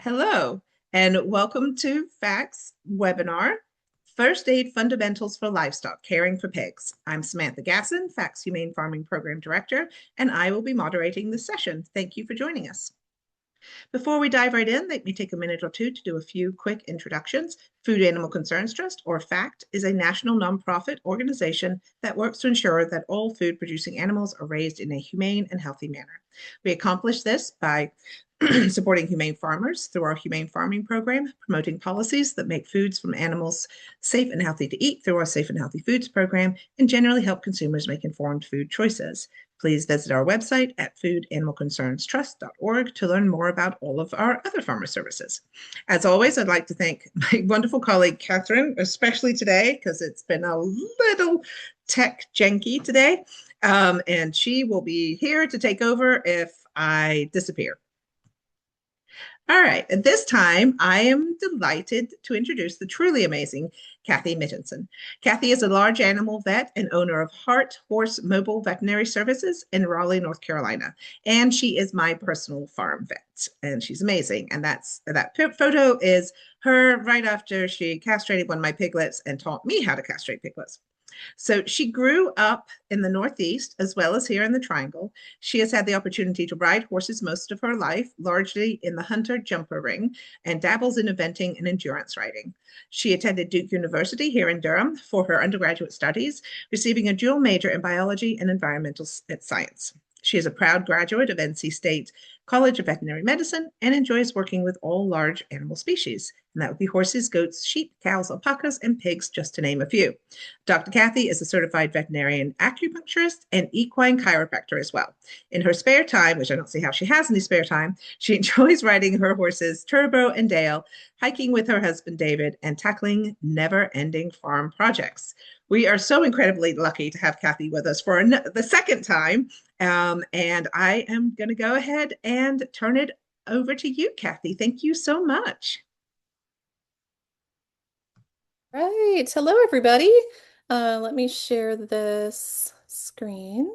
Hello, and welcome to FACTS webinar, First Aid Fundamentals for Livestock, Caring for Pigs. I'm Samantha Gasson, FACTS Humane Farming Program Director, and I will be moderating this session. Thank you for joining us. Before we dive right in, let me take a minute or two to do a few quick introductions. Food Animal Concerns Trust, or FACT, is a national nonprofit organization that works to ensure that all food producing animals are raised in a humane and healthy manner. We accomplish this by supporting humane farmers through our humane farming program, promoting policies that make foods from animals safe and healthy to eat through our Safe and Healthy Foods program, and generally help consumers make informed food choices. Please visit our website at foodanimalconcerns.org to learn more about all of our other farmer services. As always, I'd like to thank my wonderful colleague, Catherine, especially today, because it's been a little tech janky today. And she will be here to take over if I disappear. All right, at this time, I am delighted to introduce the truly amazing Kathy Mittenson. Kathy is a large animal vet and owner of Heart Horse Mobile Veterinary Services in Raleigh, North Carolina. And she is my personal farm vet, and she's amazing. And that photo is her right after she castrated one of my piglets and taught me how to castrate piglets. So she grew up in the Northeast as well as here in the Triangle. She has had the opportunity to ride horses most of her life, largely in the hunter jumper ring, and dabbles in eventing and endurance riding. She attended Duke University here in Durham for her undergraduate studies, receiving a dual major in biology and environmental science. She is a proud graduate of NC State College of Veterinary Medicine and enjoys working with all large animal species. And that would be horses, goats, sheep, cows, alpacas, and pigs, just to name a few. Dr. Kathy is a certified veterinarian acupuncturist and equine chiropractor as well. In her spare time, which I don't see how she has any spare time, she enjoys riding her horses Turbo and Dale, hiking with her husband David, and tackling never-ending farm projects. We are so incredibly lucky to have Kathy with us for the second time. And I am going to go ahead and turn it over to you, Kathy. Thank you so much. Right. Hello, everybody. Let me share this screen.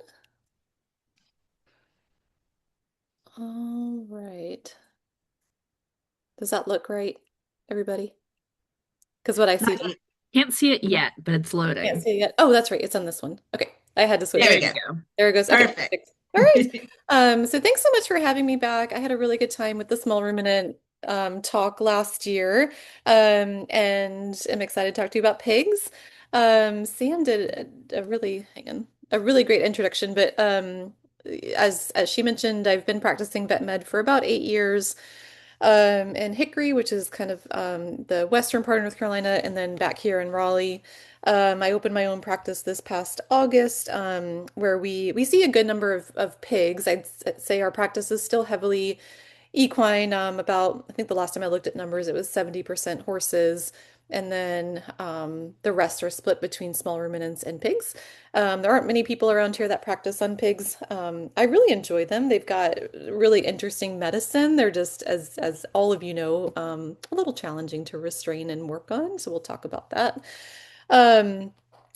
All right. Does that look right, everybody? Because what I see, Not yet. Can't see it yet, but it's can't loading. see it yet. Oh, that's right. It's on this one. Okay. I had to switch There we There screens. you go. go. There it goes. Okay, Perfect. perfect. All right. So thanks so much for having me back. I had a really good time with the small ruminant talk last year. And I'm excited to talk to you about pigs. Sam did a really, hang on, a really great introduction, but as she mentioned, I've been practicing vet med for about 8 years. In Hickory, which is kind of the western part of North Carolina, and then back here in Raleigh. I opened my own practice this past August, where we see a good number of pigs. I'd say our practice is still heavily equine. About I think the last time I looked at numbers, it was 70% horses, and then the rest are split between small ruminants and pigs. There aren't many people around here that practice on pigs. I really enjoy them. They've got really interesting medicine. They're just, as all of you know, a little challenging to restrain and work on. So we'll talk about that. Um,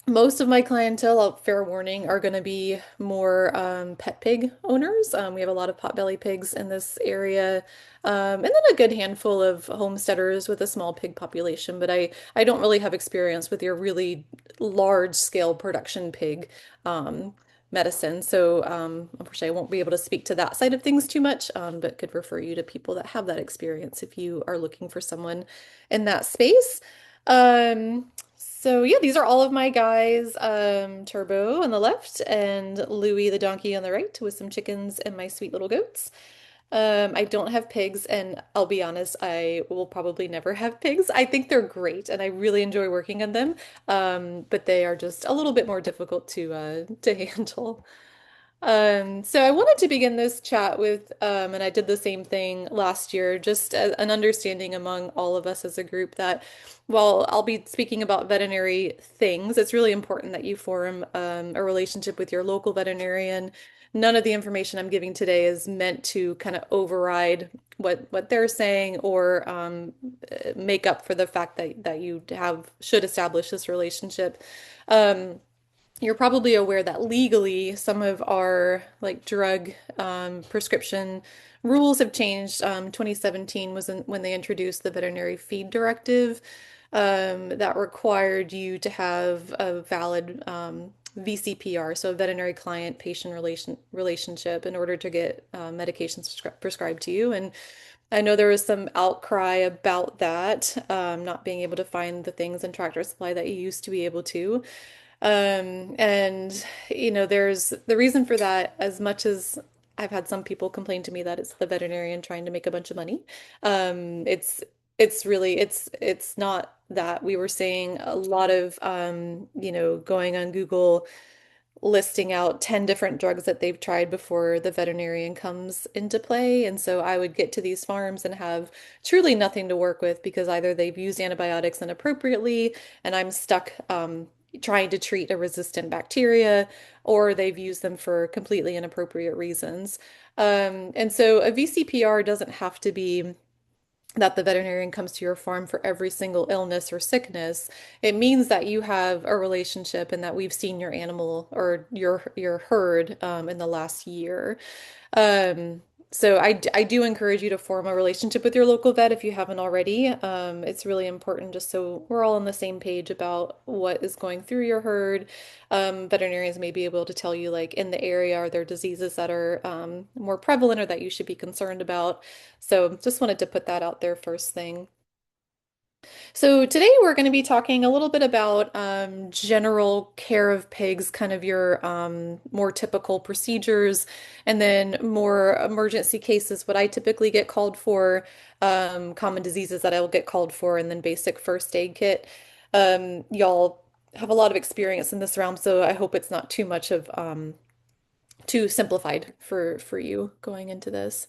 Most of my clientele, fair warning, are going to be more pet pig owners. We have a lot of potbelly pigs in this area, and then a good handful of homesteaders with a small pig population. But I don't really have experience with your really large scale production pig medicine. So unfortunately, I won't be able to speak to that side of things too much, but could refer you to people that have that experience if you are looking for someone in that space. So yeah, these are all of my guys. Turbo on the left and Louie the donkey on the right with some chickens and my sweet little goats. I don't have pigs, and I'll be honest, I will probably never have pigs. I think they're great, and I really enjoy working on them. But they are just a little bit more difficult to handle. So I wanted to begin this chat with, and I did the same thing last year, just an understanding among all of us as a group that while I'll be speaking about veterinary things, it's really important that you form a relationship with your local veterinarian. None of the information I'm giving today is meant to kind of override what they're saying or make up for the fact that you have should establish this relationship. Um, you're probably aware that legally some of our like drug prescription rules have changed. 2017 was when they introduced the veterinary feed directive that required you to have a valid VCPR, so a veterinary client patient relationship in order to get medications prescribed to you. And I know there was some outcry about that, not being able to find the things in Tractor Supply that you used to be able to. And there's the reason for that, as much as I've had some people complain to me that it's the veterinarian trying to make a bunch of money. It's really it's not that. We were seeing a lot of going on Google listing out 10 different drugs that they've tried before the veterinarian comes into play. And so I would get to these farms and have truly nothing to work with because either they've used antibiotics inappropriately and I'm stuck trying to treat a resistant bacteria, or they've used them for completely inappropriate reasons. And so a VCPR doesn't have to be that the veterinarian comes to your farm for every single illness or sickness. It means that you have a relationship and that we've seen your animal or your herd in the last year. Um, so I do encourage you to form a relationship with your local vet if you haven't already. It's really important just so we're all on the same page about what is going through your herd. Veterinarians may be able to tell you, like, in the area, are there diseases that are more prevalent or that you should be concerned about? So just wanted to put that out there first thing. So today we're going to be talking a little bit about general care of pigs, kind of your more typical procedures, and then more emergency cases, what I typically get called for, common diseases that I will get called for, and then basic first aid kit. Y'all have a lot of experience in this realm, so I hope it's not too much of too simplified for you going into this.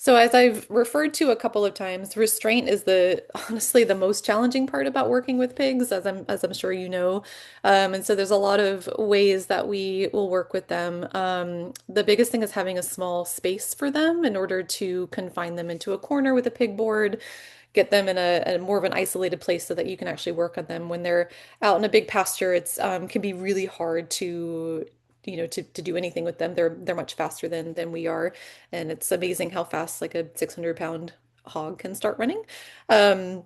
So as I've referred to a couple of times, restraint is the honestly the most challenging part about working with pigs, as I'm sure you know. And so there's a lot of ways that we will work with them. The biggest thing is having a small space for them in order to confine them into a corner with a pig board, get them in a more of an isolated place so that you can actually work on them. When they're out in a big pasture, it's can be really hard to to do anything with them. They're much faster than we are, and it's amazing how fast like a 600-pound hog can start running. Um,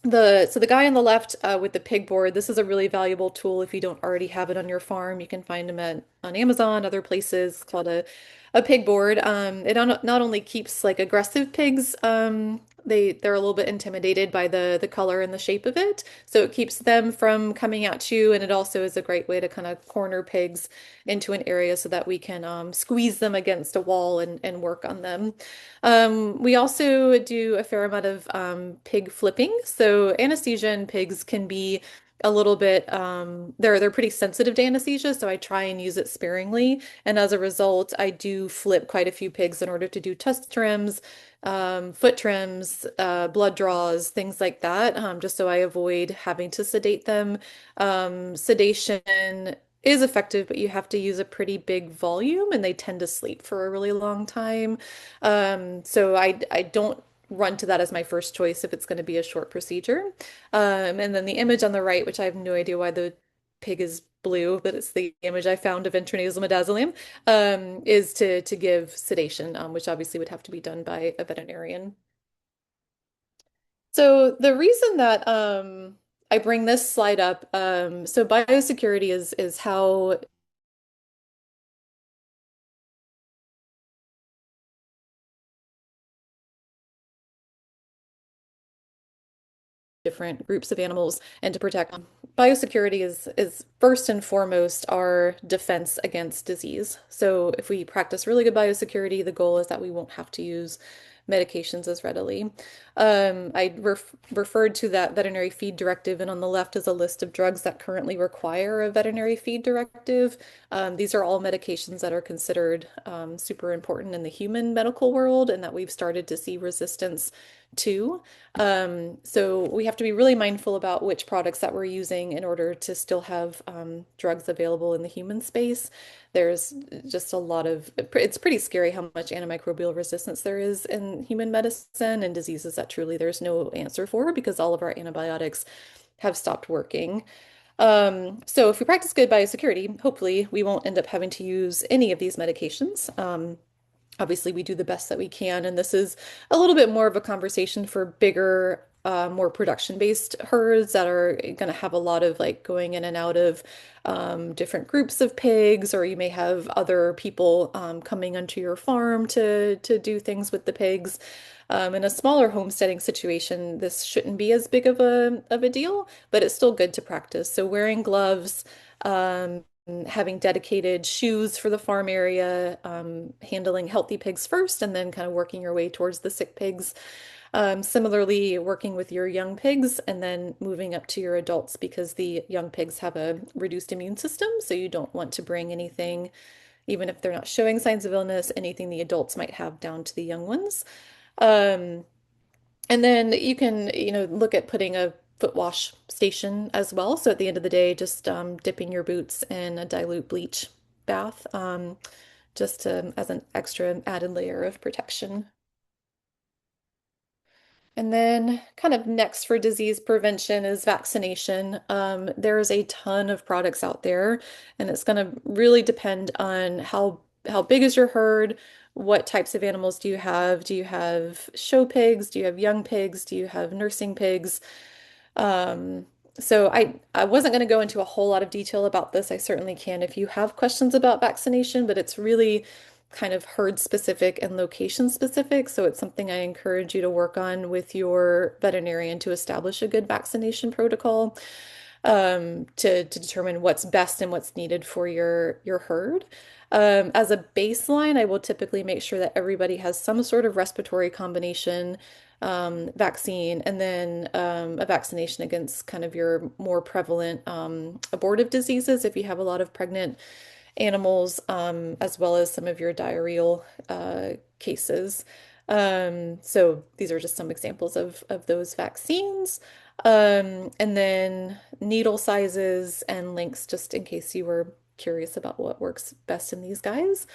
the guy on the left with the pig board, this is a really valuable tool if you don't already have it on your farm. You can find them on Amazon, other places. It's called a pig board. It not only keeps like aggressive pigs, they're a little bit intimidated by the color and the shape of it, so it keeps them from coming at you, and it also is a great way to kind of corner pigs into an area so that we can squeeze them against a wall and work on them. We also do a fair amount of pig flipping. So anesthesia in pigs can be a little bit they're pretty sensitive to anesthesia, so I try and use it sparingly. And as a result, I do flip quite a few pigs in order to do tusk trims, foot trims, blood draws, things like that, just so I avoid having to sedate them. Sedation is effective, but you have to use a pretty big volume and they tend to sleep for a really long time. So I don't run to that as my first choice if it's going to be a short procedure. And then the image on the right, which I have no idea why the pig is blue, but it's the image I found of intranasal midazolam, is to give sedation, which obviously would have to be done by a veterinarian. So the reason that I bring this slide up, so biosecurity is how different groups of animals and to protect them. Biosecurity is first and foremost our defense against disease. So if we practice really good biosecurity, the goal is that we won't have to use medications as readily. I referred to that veterinary feed directive, and on the left is a list of drugs that currently require a veterinary feed directive. These are all medications that are considered super important in the human medical world and that we've started to see resistance to. So we have to be really mindful about which products that we're using in order to still have drugs available in the human space. There's just a lot of, it's pretty scary how much antimicrobial resistance there is in human medicine and diseases that truly there's no answer for because all of our antibiotics have stopped working. So if we practice good biosecurity, hopefully we won't end up having to use any of these medications. Obviously, we do the best that we can, and this is a little bit more of a conversation for bigger, more production-based herds that are going to have a lot of like going in and out of different groups of pigs, or you may have other people coming onto your farm to do things with the pigs. In a smaller homesteading situation, this shouldn't be as big of a deal, but it's still good to practice. So wearing gloves, having dedicated shoes for the farm area, handling healthy pigs first, and then kind of working your way towards the sick pigs. Similarly, working with your young pigs and then moving up to your adults because the young pigs have a reduced immune system, so you don't want to bring anything, even if they're not showing signs of illness, anything the adults might have down to the young ones. Um, and then you can, look at putting a foot wash station as well. So at the end of the day, just dipping your boots in a dilute bleach bath, just as an extra added layer of protection. And then, kind of next for disease prevention is vaccination. There is a ton of products out there, and it's going to really depend on how big is your herd, what types of animals do you have? Do you have show pigs? Do you have young pigs? Do you have nursing pigs? Um, so I wasn't going to go into a whole lot of detail about this. I certainly can if you have questions about vaccination, but it's really kind of herd specific and location specific. So it's something I encourage you to work on with your veterinarian to establish a good vaccination protocol, to determine what's best and what's needed for your herd. As a baseline, I will typically make sure that everybody has some sort of respiratory combination vaccine, and then a vaccination against kind of your more prevalent abortive diseases if you have a lot of pregnant animals, as well as some of your diarrheal cases. So these are just some examples of those vaccines. And then needle sizes and lengths, just in case you were curious about what works best in these guys.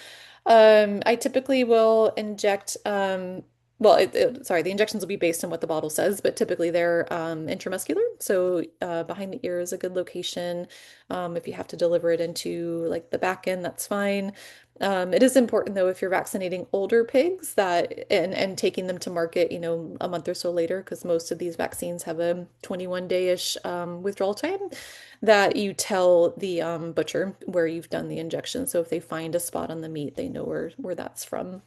I typically will inject, well, sorry, the injections will be based on what the bottle says, but typically they're intramuscular. So behind the ear is a good location. If you have to deliver it into like the back end, that's fine. It is important though, if you're vaccinating older pigs that and taking them to market, a month or so later, because most of these vaccines have a 21 day-ish withdrawal time, that you tell the butcher where you've done the injection. So if they find a spot on the meat, they know where that's from.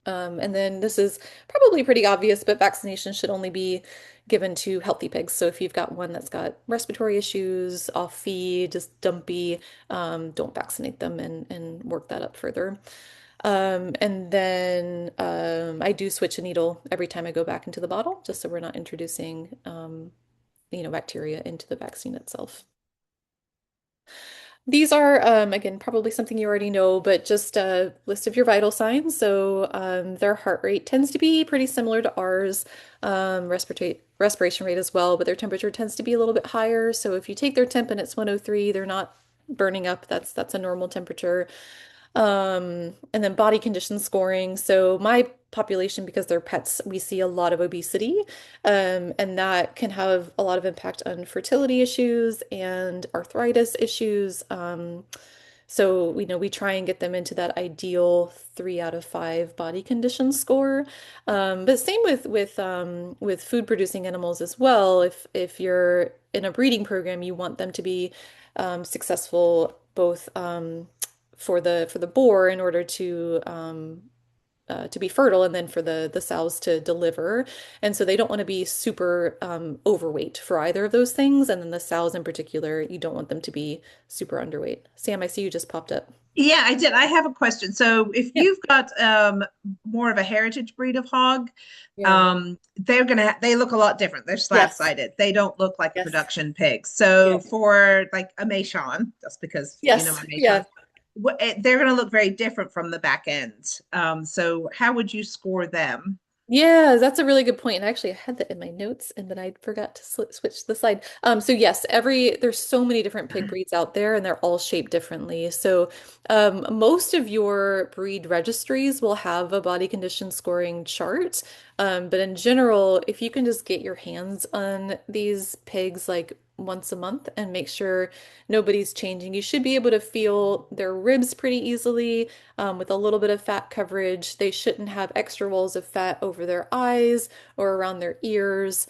And then this is probably pretty obvious, but vaccination should only be given to healthy pigs. So if you've got one that's got respiratory issues, off feed, just dumpy, don't vaccinate them and work that up further. And then I do switch a needle every time I go back into the bottle, just so we're not introducing, bacteria into the vaccine itself. These are, again, probably something you already know, but just a list of your vital signs. So their heart rate tends to be pretty similar to ours, respiration rate as well, but their temperature tends to be a little bit higher. So if you take their temp and it's 103, they're not burning up. That's a normal temperature. And then body condition scoring. So my population, because they're pets, we see a lot of obesity, and that can have a lot of impact on fertility issues and arthritis issues. So we try and get them into that ideal 3 out of 5 body condition score. But same with food producing animals as well. If you're in a breeding program, you want them to be successful both for the boar in order to be fertile, and then for the sows to deliver. And so they don't want to be super overweight for either of those things. And then the sows in particular, you don't want them to be super underweight. Sam, I see you just popped up. Yeah, I did. I have a question. So if Yeah. you've got more of a heritage breed of hog, Yeah. they look a lot different. They're Yes. slab-sided. They don't look like a Yes. production pig. Yeah. So for like a Maison, just because you know Yes. my Yeah. Maison, they're going to look very different from the back end. So how would you score them? Yeah, that's a really good point. And actually, I had that in my notes, and then I forgot to switch the slide. So yes, there's so many different pig breeds out there, and they're all shaped differently. So, most of your breed registries will have a body condition scoring chart. But in general, if you can just get your hands on these pigs like once a month and make sure nobody's changing. You should be able to feel their ribs pretty easily with a little bit of fat coverage. They shouldn't have extra walls of fat over their eyes or around their ears.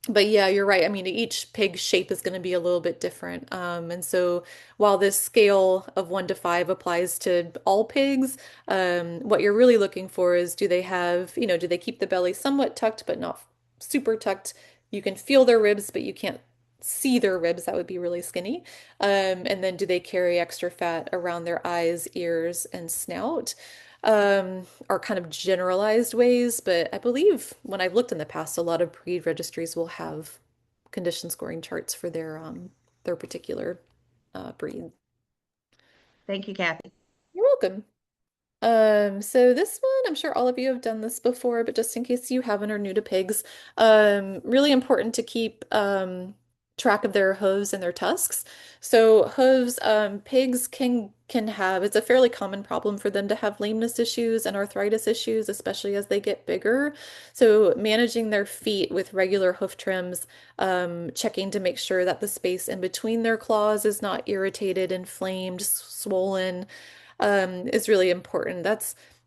But yeah, you're right. I mean, each pig's shape is going to be a little bit different. And so while this scale of 1 to 5 applies to all pigs, what you're really looking for is do they have, do they keep the belly somewhat tucked but not super tucked? You can feel their ribs, but you can't see their ribs. That would be really skinny. And then do they carry extra fat around their eyes, ears, and snout? Are kind of generalized ways, but I believe when I've looked in the past, a lot of breed registries will have condition scoring charts for their particular breed. Thank you, Kathy. You're welcome. So this one, I'm sure all of you have done this before, but just in case you haven't or new to pigs, really important to keep track of their hooves and their tusks. So hooves, pigs can have, it's a fairly common problem for them to have lameness issues and arthritis issues, especially as they get bigger. So managing their feet with regular hoof trims, checking to make sure that the space in between their claws is not irritated, inflamed, swollen is really important. I'm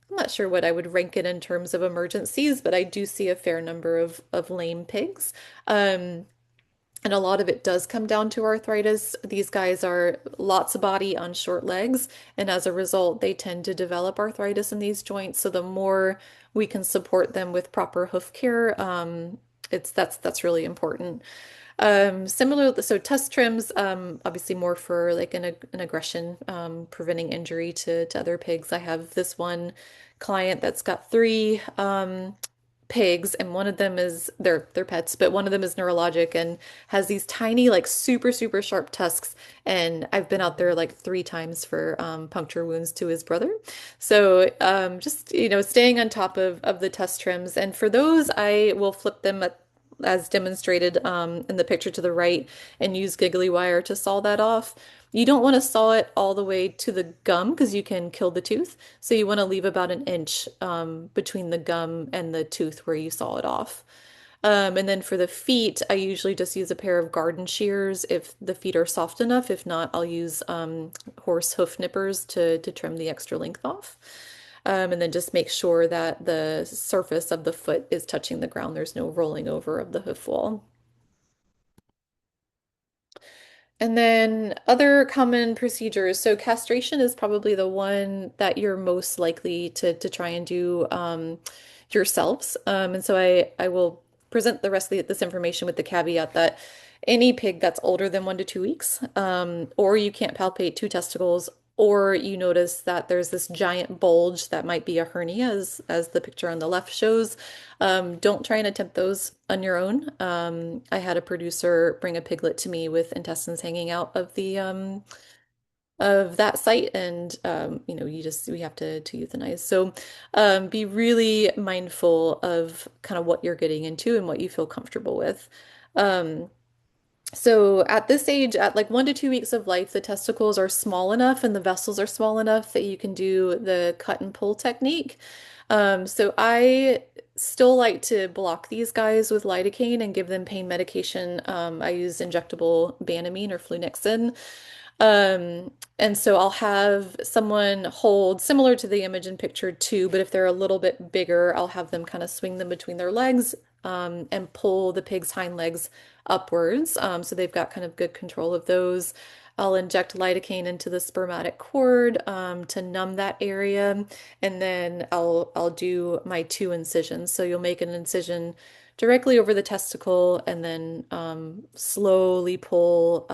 not sure what I would rank it in terms of emergencies, but I do see a fair number of lame pigs. Um, and a lot of it does come down to arthritis. These guys are lots of body on short legs, and as a result, they tend to develop arthritis in these joints. So the more we can support them with proper hoof care, that's really important. Similar, so tusk trims, obviously more for like an aggression, preventing injury to other pigs. I have this one client that's got three pigs, and one of them is they're pets, but one of them is neurologic and has these tiny, like super sharp tusks. And I've been out there like 3 times for puncture wounds to his brother. So just staying on top of the tusk trims. And for those, I will flip them as demonstrated in the picture to the right and use giggly wire to saw that off. You don't want to saw it all the way to the gum because you can kill the tooth. So you want to leave about an inch between the gum and the tooth where you saw it off. And then for the feet, I usually just use a pair of garden shears if the feet are soft enough. If not, I'll use horse hoof nippers to trim the extra length off. And then just make sure that the surface of the foot is touching the ground. There's no rolling over of the hoof wall. And then other common procedures. So castration is probably the one that you're most likely to try and do yourselves. And so I will present the rest of this information with the caveat that any pig that's older than 1 to 2 weeks, or you can't palpate 2 testicles, or you notice that there's this giant bulge that might be a hernia, as the picture on the left shows. Don't try and attempt those on your own. I had a producer bring a piglet to me with intestines hanging out of that site, and we have to euthanize. So be really mindful of kind of what you're getting into and what you feel comfortable with. Um, so at this age, at like 1 to 2 weeks of life, the testicles are small enough and the vessels are small enough that you can do the cut and pull technique. So I still like to block these guys with lidocaine and give them pain medication. I use injectable Banamine or Flunixin. And so I'll have someone hold similar to the image in picture two, but if they're a little bit bigger, I'll have them kind of swing them between their legs, and pull the pig's hind legs upwards. So they've got kind of good control of those. I'll inject lidocaine into the spermatic cord, to numb that area, and then I'll do my 2 incisions. So you'll make an incision directly over the testicle and then slowly pull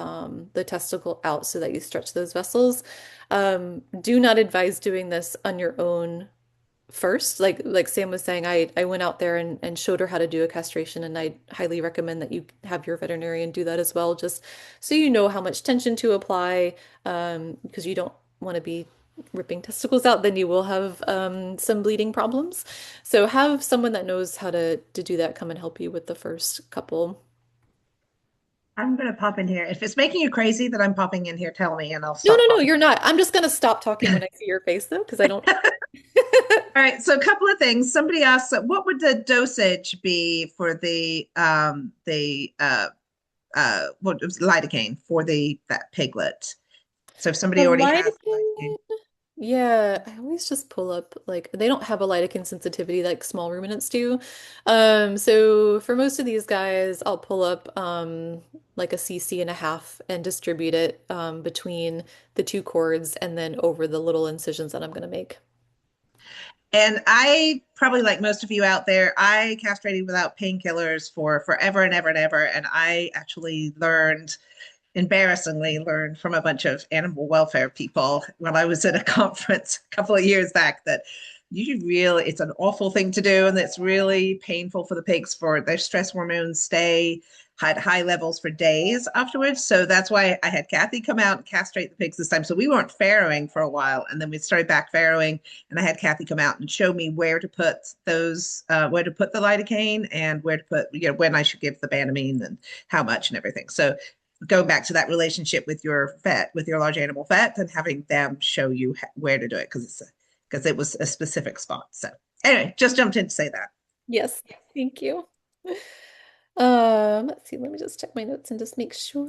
the testicle out so that you stretch those vessels. Do not advise doing this on your own first. Like Sam was saying, I went out there and showed her how to do a castration, and I highly recommend that you have your veterinarian do that as well, just so you know how much tension to apply, because you don't want to be ripping testicles out, then you will have some bleeding problems. So have someone that knows how to do that come and help you with the first couple. I'm going to pop in here. If it's making you crazy that I'm popping in here, tell me and I'll No, stop no, no, popping. you're not. I'm just gonna stop talking when I see your face though, because I don't. All right, so a couple of things. Somebody asked, what would the dosage be for the what it was lidocaine for the that piglet. So if The somebody already has lidocaine, lidocaine. Yeah, I always just pull up like they don't have a lidocaine sensitivity like small ruminants do. So for most of these guys, I'll pull up like a cc and a half and distribute it between the two cords and then over the little incisions that I'm going to make. and I probably like most of you out there, I castrated without painkillers for forever and ever and ever, and I actually learned embarrassingly learned from a bunch of animal welfare people when I was at a conference a couple of years back that you really it's an awful thing to do and it's really painful for the pigs for their stress hormones stay at high levels for days afterwards. So that's why I had Kathy come out and castrate the pigs this time. So we weren't farrowing for a while and then we started back farrowing and I had Kathy come out and show me where to put those, where to put the lidocaine and where to put, when I should give the banamine and how much and everything. So go back to that relationship with your vet, with your large animal vet, and having them show you where to do it because it was a specific spot. So anyway, just jumped in to say that. Yes, thank you. Let's see, let me just check my notes and just make sure.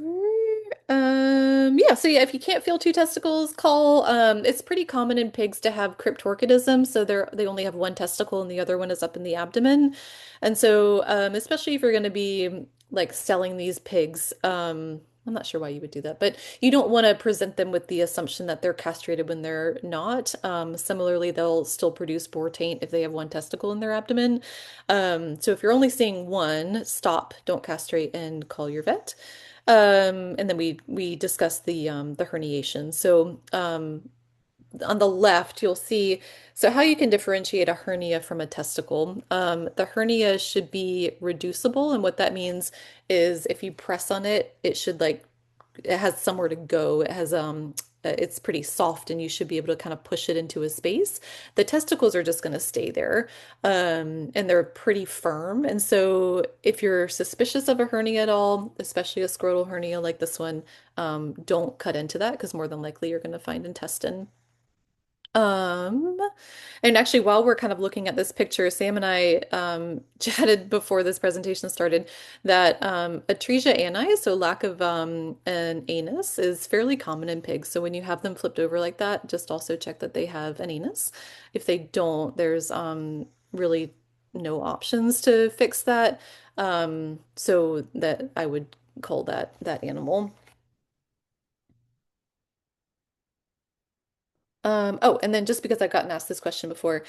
Yeah, so yeah, if you can't feel two testicles, call. It's pretty common in pigs to have cryptorchidism, so they only have one testicle and the other one is up in the abdomen. And so, especially if you're going to be like selling these pigs, I'm not sure why you would do that, but you don't want to present them with the assumption that they're castrated when they're not. Similarly, they'll still produce boar taint if they have one testicle in their abdomen. So if you're only seeing one, stop, don't castrate, and call your vet. And then we discussed the herniation. So on the left, you'll see so how you can differentiate a hernia from a testicle. The hernia should be reducible, and what that means is if you press on it, it should like it has somewhere to go. It has it's pretty soft and you should be able to kind of push it into a space. The testicles are just going to stay there. And they're pretty firm. And so if you're suspicious of a hernia at all, especially a scrotal hernia like this one, don't cut into that because more than likely you're going to find intestine. Um, and actually, while we're kind of looking at this picture, Sam and I chatted before this presentation started that atresia ani, so lack of an anus, is fairly common in pigs. So when you have them flipped over like that, just also check that they have an anus. If they don't, there's really no options to fix that. So that I would call that animal. Oh, and then just because I've gotten asked this question before,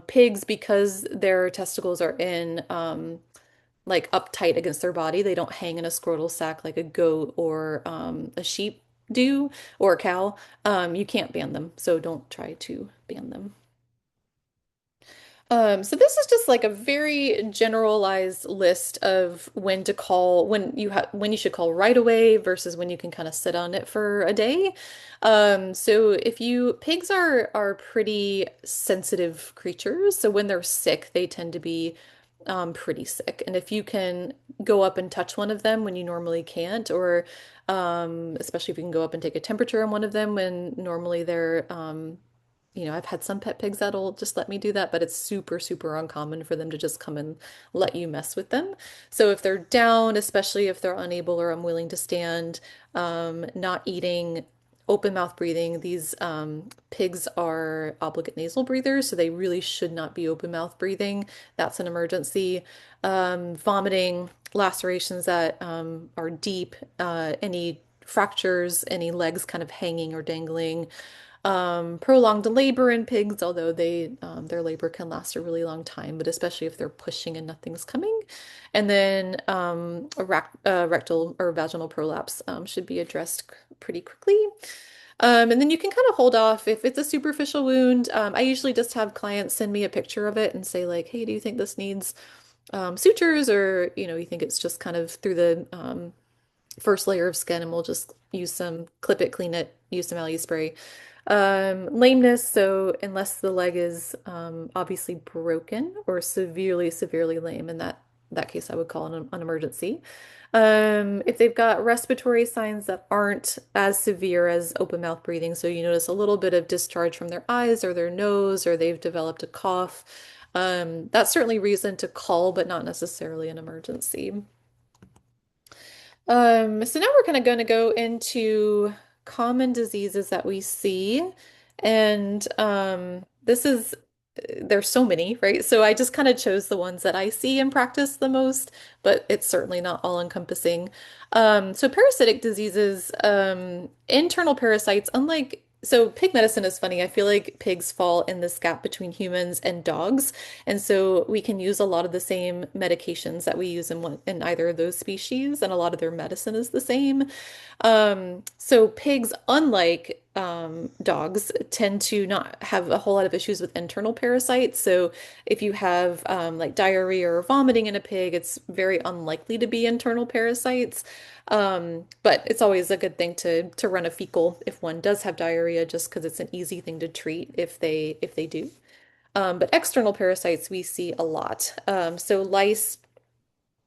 pigs, because their testicles are in like uptight against their body, they don't hang in a scrotal sac like a goat or a sheep do or a cow. You can't ban them, so don't try to ban them. So this is just like a very generalized list of when to call, when you should call right away versus when you can kind of sit on it for a day. So if you pigs are pretty sensitive creatures, so when they're sick, they tend to be pretty sick. And if you can go up and touch one of them when you normally can't, or especially if you can go up and take a temperature on one of them when normally they're I've had some pet pigs that'll just let me do that, but it's super, super uncommon for them to just come and let you mess with them. So if they're down, especially if they're unable or unwilling to stand, not eating, open mouth breathing, these pigs are obligate nasal breathers, so they really should not be open mouth breathing. That's an emergency. Vomiting, lacerations that are deep, any fractures, any legs kind of hanging or dangling, prolonged labor in pigs, although their labor can last a really long time, but especially if they're pushing and nothing's coming. And then rectal or vaginal prolapse should be addressed pretty quickly. And then you can kind of hold off if it's a superficial wound. I usually just have clients send me a picture of it and say like, "Hey, do you think this needs sutures, or you think it's just kind of through the first layer of skin, and we'll just use some clip it, clean it, use some algae spray." Lameness, so unless the leg is obviously broken or severely, severely lame, in that case, I would call an emergency. If they've got respiratory signs that aren't as severe as open mouth breathing, so you notice a little bit of discharge from their eyes or their nose, or they've developed a cough, that's certainly reason to call, but not necessarily an emergency. So now we're kind of going to go into common diseases that we see. And this is, there's so many, right? So I just kind of chose the ones that I see in practice the most, but it's certainly not all encompassing. So parasitic diseases, internal parasites, unlike, so pig medicine is funny. I feel like pigs fall in this gap between humans and dogs. And so we can use a lot of the same medications that we use in either of those species, and a lot of their medicine is the same. So pigs, unlike dogs, tend to not have a whole lot of issues with internal parasites. So if you have like diarrhea or vomiting in a pig, it's very unlikely to be internal parasites. But it's always a good thing to run a fecal if one does have diarrhea, just because it's an easy thing to treat if they do. But external parasites we see a lot. So lice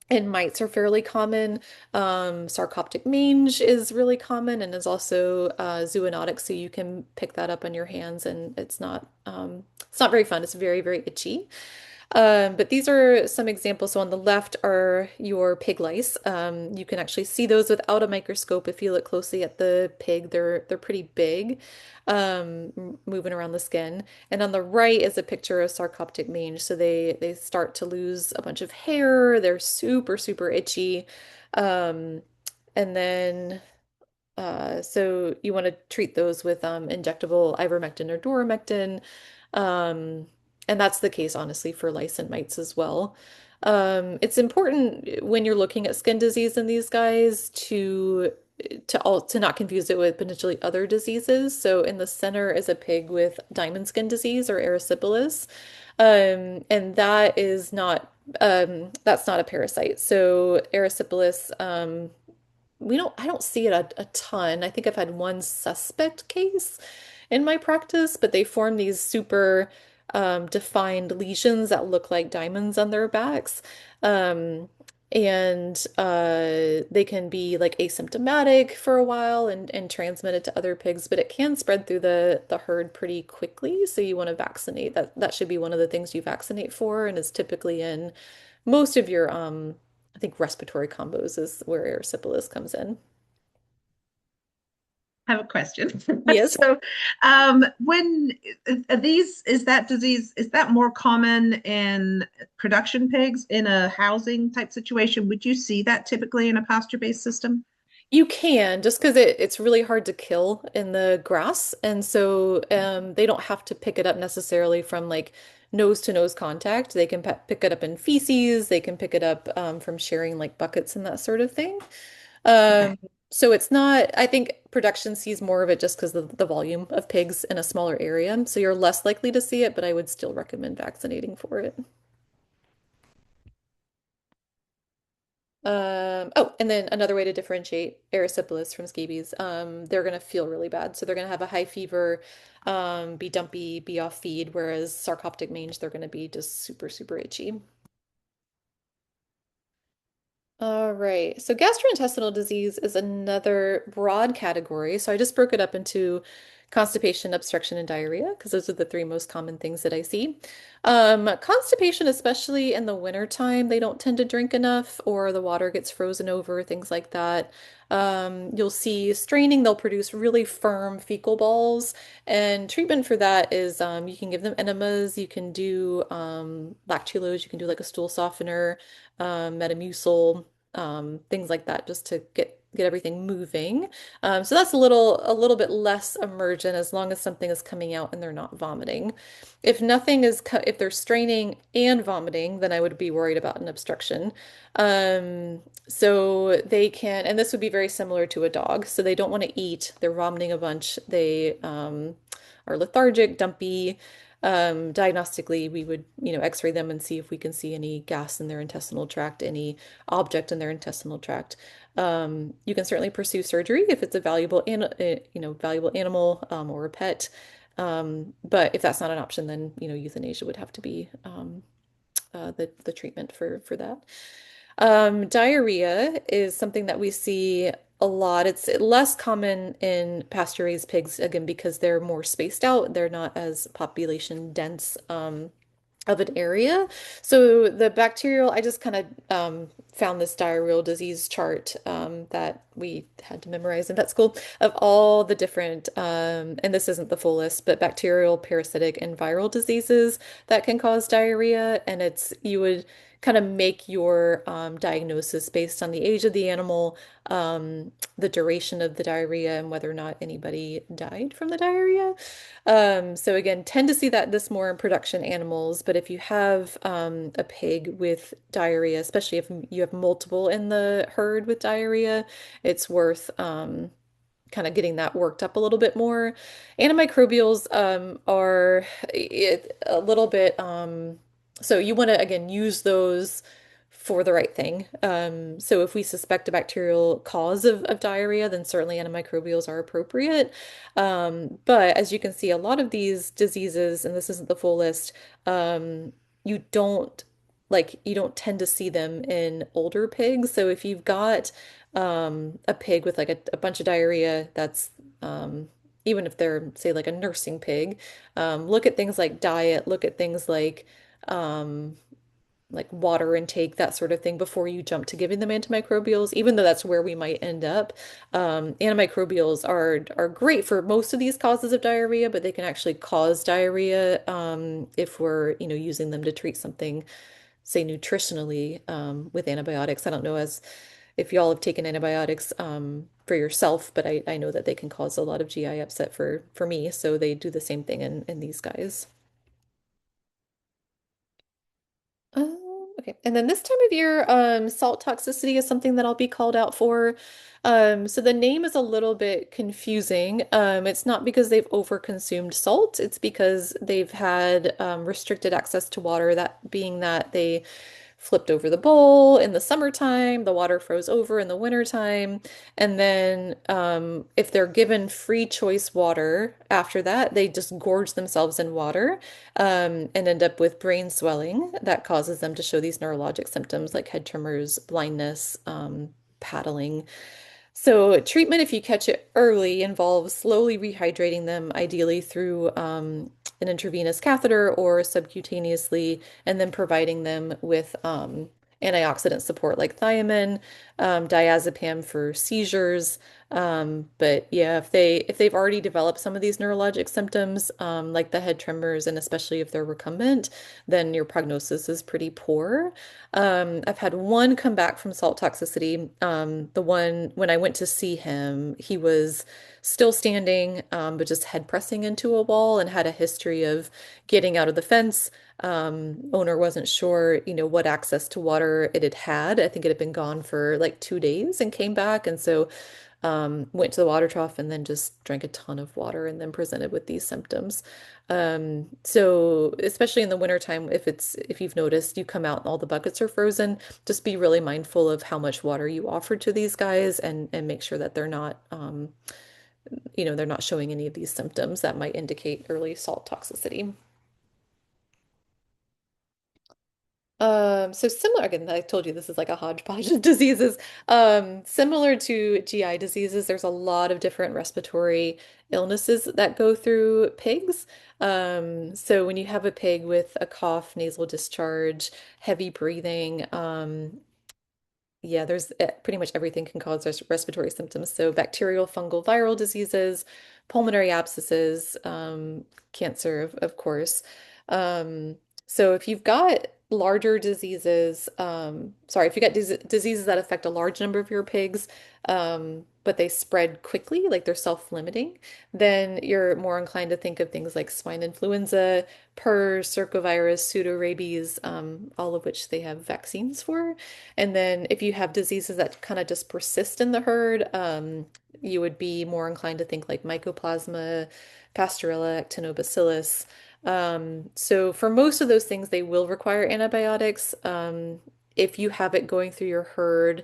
and mites are fairly common. Sarcoptic mange is really common and is also zoonotic, so you can pick that up on your hands, and it's not very fun. It's very, very itchy. But these are some examples. So on the left are your pig lice. You can actually see those without a microscope if you look closely at the pig. They're pretty big, moving around the skin. And on the right is a picture of sarcoptic mange. So they start to lose a bunch of hair. They're super, super itchy. Um, and then so you want to treat those with injectable ivermectin or doramectin. Um, and that's the case, honestly, for lice and mites as well. It's important when you're looking at skin disease in these guys to not confuse it with potentially other diseases. So in the center is a pig with diamond skin disease or erysipelas. And that's not a parasite. So erysipelas, I don't see it a ton. I think I've had one suspect case in my practice, but they form these super defined lesions that look like diamonds on their backs. Um, and they can be like asymptomatic for a while and transmitted to other pigs, but it can spread through the herd pretty quickly. So you want to vaccinate. That should be one of the things you vaccinate for, and is typically in most of your I think respiratory combos is where erysipelas comes in. I have a question. Yes. So, when these is that disease is that more common in production pigs in a housing type situation? Would you see that typically in a pasture-based system? You can, just because it's really hard to kill in the grass. And so they don't have to pick it up necessarily from like nose to nose contact. They can pick it up in feces, they can pick it up from sharing like buckets and that sort of thing. Okay. Um, so it's not, I think production sees more of it just because of the volume of pigs in a smaller area. So you're less likely to see it, but I would still recommend vaccinating for it. Oh, and then another way to differentiate erysipelas from scabies, they're going to feel really bad. So they're going to have a high fever, be dumpy, be off feed, whereas sarcoptic mange, they're going to be just super, super itchy. All right. So gastrointestinal disease is another broad category. So I just broke it up into constipation, obstruction, and diarrhea because those are the three most common things that I see. Constipation, especially in the winter time, they don't tend to drink enough or the water gets frozen over, things like that. You'll see straining, they'll produce really firm fecal balls. And treatment for that is you can give them enemas, you can do lactulose, you can do like a stool softener, Metamucil, things like that, just to get everything moving. So that's a little bit less emergent as long as something is coming out and they're not vomiting. If they're straining and vomiting, then I would be worried about an obstruction. So they can, and this would be very similar to a dog. So they don't want to eat. They're vomiting a bunch. They are lethargic, dumpy. Diagnostically, we would, x-ray them and see if we can see any gas in their intestinal tract, any object in their intestinal tract. You can certainly pursue surgery if it's a valuable animal or a pet. But if that's not an option, then euthanasia would have to be the treatment for that. Diarrhea is something that we see a lot. It's less common in pasture-raised pigs, again, because they're more spaced out. They're not as population dense. of an area. So the bacterial, I just kind of found this diarrheal disease chart that we had to memorize in vet school of all the different, and this isn't the full list, but bacterial, parasitic, and viral diseases that can cause diarrhea. And you would kind of make your diagnosis based on the age of the animal, the duration of the diarrhea, and whether or not anybody died from the diarrhea. So again, tend to see this more in production animals, but if you have a pig with diarrhea, especially if you have multiple in the herd with diarrhea, it's worth kind of getting that worked up a little bit more. Antimicrobials are a little bit so you want to again use those for the right thing. So if we suspect a bacterial cause of diarrhea, then certainly antimicrobials are appropriate. But as you can see, a lot of these diseases, and this isn't the full list, um, you don't you don't tend to see them in older pigs. So if you've got a pig with like a bunch of diarrhea, that's even if they're say like a nursing pig, look at things like diet, look at things um, like water intake, that sort of thing, before you jump to giving them antimicrobials, even though that's where we might end up. Antimicrobials are great for most of these causes of diarrhea, but they can actually cause diarrhea if we're, using them to treat something, say nutritionally, with antibiotics. I don't know as if y'all have taken antibiotics for yourself, but I know that they can cause a lot of GI upset for me, so they do the same thing in these guys. Okay. And then this time of year, salt toxicity is something that I'll be called out for. So the name is a little bit confusing. It's not because they've overconsumed salt, it's because they've had restricted access to water, that being that they flipped over the bowl in the summertime, the water froze over in the wintertime, and then if they're given free choice water after that, they just gorge themselves in water and end up with brain swelling that causes them to show these neurologic symptoms like head tremors, blindness, paddling. So, treatment, if you catch it early, involves slowly rehydrating them, ideally through an intravenous catheter or subcutaneously, and then providing them with antioxidant support like thiamine, diazepam for seizures. But yeah, if they've already developed some of these neurologic symptoms, like the head tremors, and especially if they're recumbent, then your prognosis is pretty poor. I've had one come back from salt toxicity. The one when I went to see him, he was still standing, but just head pressing into a wall and had a history of getting out of the fence. Owner wasn't sure, what access to water it had had. I think it had been gone for like 2 days and came back. And so went to the water trough and then just drank a ton of water and then presented with these symptoms. So especially in the wintertime, if you've noticed you come out and all the buckets are frozen, just be really mindful of how much water you offer to these guys and make sure that they're not showing any of these symptoms that might indicate early salt toxicity. So similar, again, I told you this is like a hodgepodge of diseases. Similar to GI diseases, there's a lot of different respiratory illnesses that go through pigs. So when you have a pig with a cough, nasal discharge, heavy breathing, yeah, there's pretty much everything can cause respiratory symptoms. So bacterial, fungal, viral diseases, pulmonary abscesses, cancer, of course. Um, so if you've got larger diseases, sorry, if you got diseases that affect a large number of your pigs, but they spread quickly, like they're self-limiting, then you're more inclined to think of things like swine influenza, PRRS, circovirus, pseudorabies, all of which they have vaccines for. And then if you have diseases that kind of just persist in the herd, you would be more inclined to think like mycoplasma, Pasteurella, actinobacillus. So for most of those things, they will require antibiotics. If you have it going through your herd,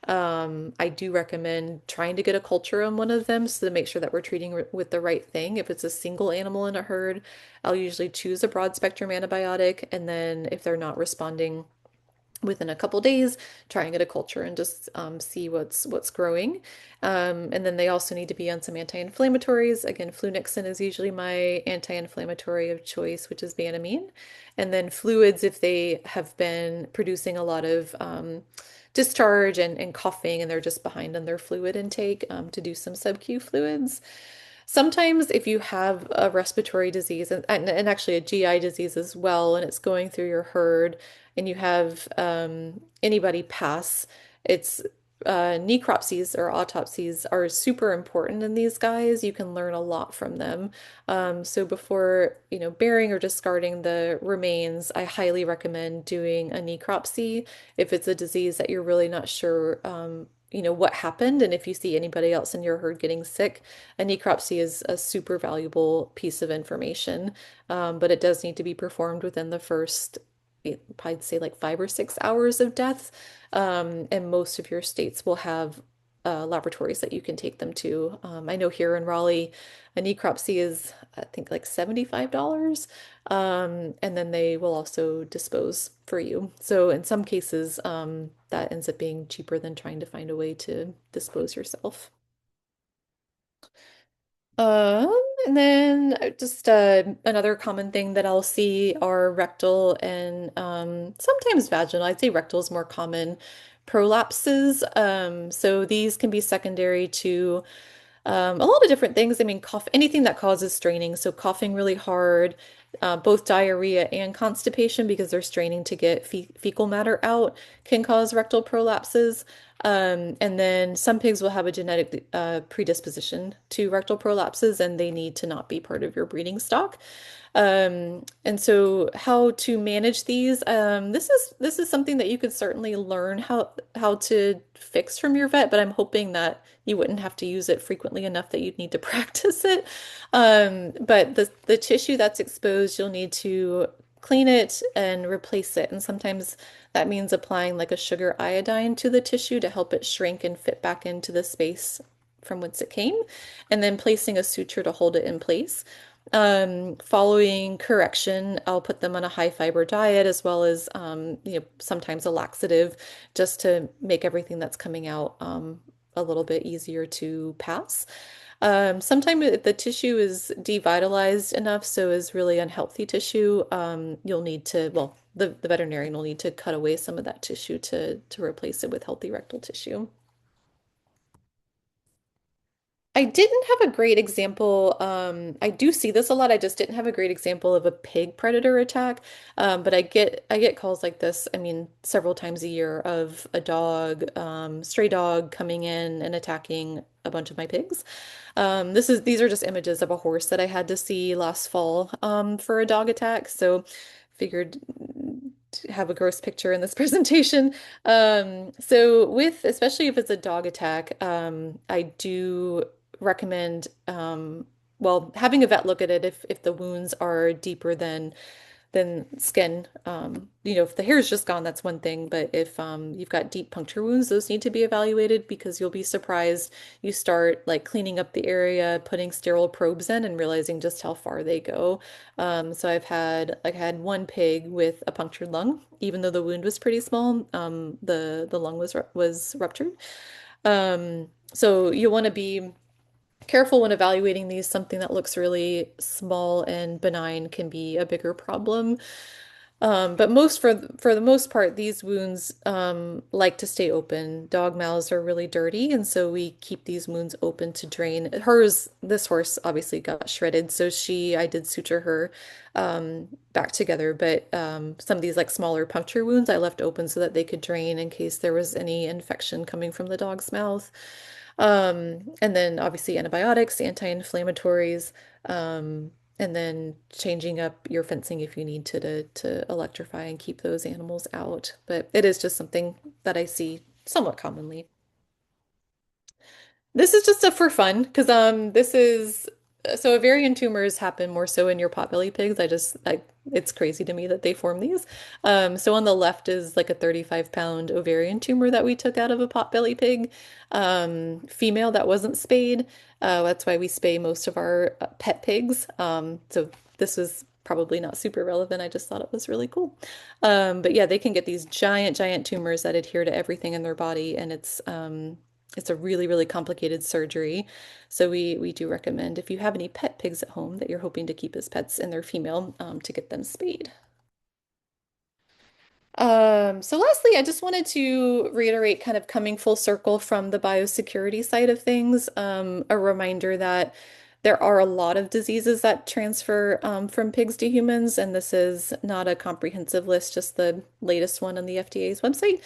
I do recommend trying to get a culture on one of them so to make sure that we're treating with the right thing. If it's a single animal in a herd, I'll usually choose a broad spectrum antibiotic, and then if they're not responding, within a couple days, try and get a culture and just see what's growing. And then they also need to be on some anti-inflammatories. Again, flunixin is usually my anti-inflammatory of choice, which is Banamine. And then fluids, if they have been producing a lot of discharge and coughing, and they're just behind on their fluid intake, to do some sub-Q fluids. Sometimes if you have a respiratory disease and actually a GI disease as well, and it's going through your herd, and you have anybody pass, it's necropsies or autopsies are super important in these guys. You can learn a lot from them. So before, burying or discarding the remains, I highly recommend doing a necropsy if it's a disease that you're really not sure, what happened. And if you see anybody else in your herd getting sick, a necropsy is a super valuable piece of information. But it does need to be performed within the first, I'd say like 5 or 6 hours of death. And most of your states will have laboratories that you can take them to. I know here in Raleigh, a necropsy is, I think, like $75. And then they will also dispose for you. So in some cases, that ends up being cheaper than trying to find a way to dispose yourself. And then just another common thing that I'll see are rectal and sometimes vaginal. I'd say rectal is more common prolapses. So these can be secondary to a lot of different things. I mean, anything that causes straining. So coughing really hard, both diarrhea and constipation because they're straining to get fecal matter out can cause rectal prolapses. And then some pigs will have a genetic predisposition to rectal prolapses, and they need to not be part of your breeding stock. And so how to manage these, this is something that you could certainly learn how to fix from your vet, but I'm hoping that you wouldn't have to use it frequently enough that you'd need to practice it. But the tissue that's exposed, you'll need to clean it and replace it. And sometimes that means applying like a sugar iodine to the tissue to help it shrink and fit back into the space from whence it came, and then placing a suture to hold it in place. Following correction, I'll put them on a high fiber diet as well as, sometimes a laxative just to make everything that's coming out a little bit easier to pass. Sometimes if the tissue is devitalized enough, so is really unhealthy tissue, you'll need to, well, the veterinarian will need to cut away some of that tissue to replace it with healthy rectal tissue. I didn't have a great example. I do see this a lot. I just didn't have a great example of a pig predator attack. But I get calls like this, I mean, several times a year of a dog, stray dog coming in and attacking a bunch of my pigs. These are just images of a horse that I had to see last fall, for a dog attack. So figured to have a gross picture in this presentation. So especially if it's a dog attack, I do recommend, well, having a vet look at it if the wounds are deeper than skin. If the hair is just gone, that's one thing, but if you've got deep puncture wounds, those need to be evaluated because you'll be surprised. You start like cleaning up the area, putting sterile probes in, and realizing just how far they go. So I had one pig with a punctured lung, even though the wound was pretty small. The lung was ruptured. So you want to be careful when evaluating these. Something that looks really small and benign can be a bigger problem. But for the most part, these wounds like to stay open. Dog mouths are really dirty, and so we keep these wounds open to drain. This horse obviously got shredded, so I did suture her back together. But some of these like smaller puncture wounds I left open so that they could drain in case there was any infection coming from the dog's mouth. And then obviously antibiotics, anti-inflammatories, and then changing up your fencing if you need to electrify and keep those animals out. But it is just something that I see somewhat commonly. This is just a for fun because this is so ovarian tumors happen more so in your potbelly pigs. It's crazy to me that they form these. So on the left is like a 35-pound ovarian tumor that we took out of a potbelly pig, female that wasn't spayed. That's why we spay most of our pet pigs. So this was probably not super relevant. I just thought it was really cool. But yeah, they can get these giant, giant tumors that adhere to everything in their body, and it's a really, really complicated surgery. So we do recommend if you have any pet pigs at home that you're hoping to keep as pets and they're female, to get them spayed. So lastly, I just wanted to reiterate kind of coming full circle from the biosecurity side of things, a reminder that there are a lot of diseases that transfer from pigs to humans, and this is not a comprehensive list, just the latest one on the FDA's website.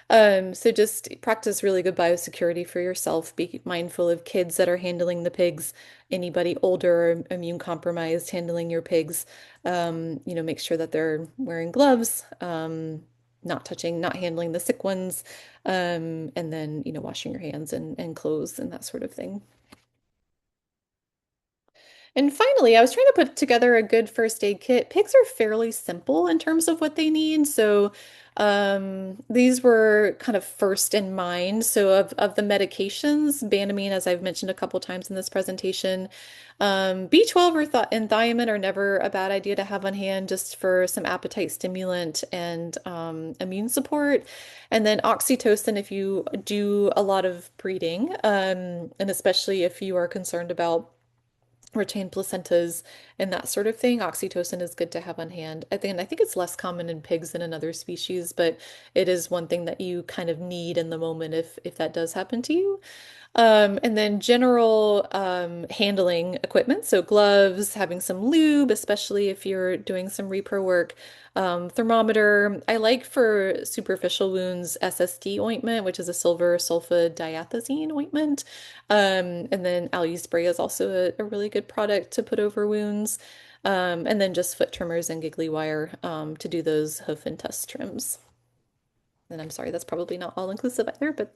So just practice really good biosecurity for yourself. Be mindful of kids that are handling the pigs, anybody older or immune compromised handling your pigs. Make sure that they're wearing gloves, not touching, not handling the sick ones, and then, washing your hands and clothes and that sort of thing. And finally, I was trying to put together a good first aid kit. Pigs are fairly simple in terms of what they need. So these were kind of first in mind. So of the medications, Banamine, as I've mentioned a couple times in this presentation, B12 or th and thiamine are never a bad idea to have on hand just for some appetite stimulant and immune support. And then oxytocin if you do a lot of breeding, and especially if you are concerned about retained placentas and that sort of thing. Oxytocin is good to have on hand. I think it's less common in pigs than in other species, but it is one thing that you kind of need in the moment if that does happen to you. And then general handling equipment, so gloves, having some lube, especially if you're doing some repro work. Thermometer. I like for superficial wounds SSD ointment, which is a silver sulfadiazine ointment. And then algae spray is also a really good product to put over wounds. And then just foot trimmers and giggly wire to do those hoof and tusk trims. And I'm sorry, that's probably not all inclusive either, but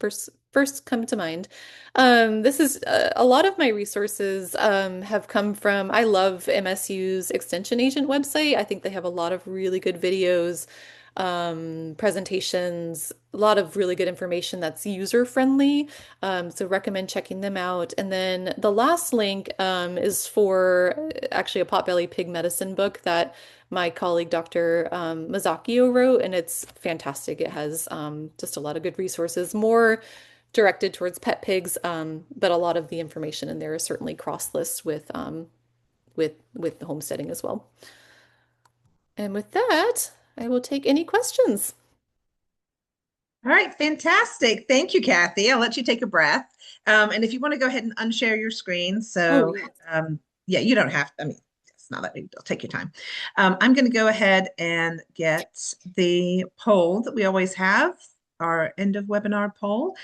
first come to mind. This is a lot of my resources have come from, I love MSU's Extension Agent website. I think they have a lot of really good videos, presentations, a lot of really good information that's user friendly. So recommend checking them out. And then the last link is for actually a potbelly pig medicine book that my colleague Dr. Mazzacchio wrote, and it's fantastic. It has just a lot of good resources, more directed towards pet pigs, but a lot of the information in there is certainly cross-list with the homesteading as well. And with that, I will take any questions. All right, fantastic. Thank you, Kathy. I'll let you take a breath. And if you want to go ahead and unshare your screen, Oh, so yeah. yeah, you don't have, I mean, it's not that big deal. Take your time. I'm going to go ahead and get the poll that we always have, our end of webinar poll.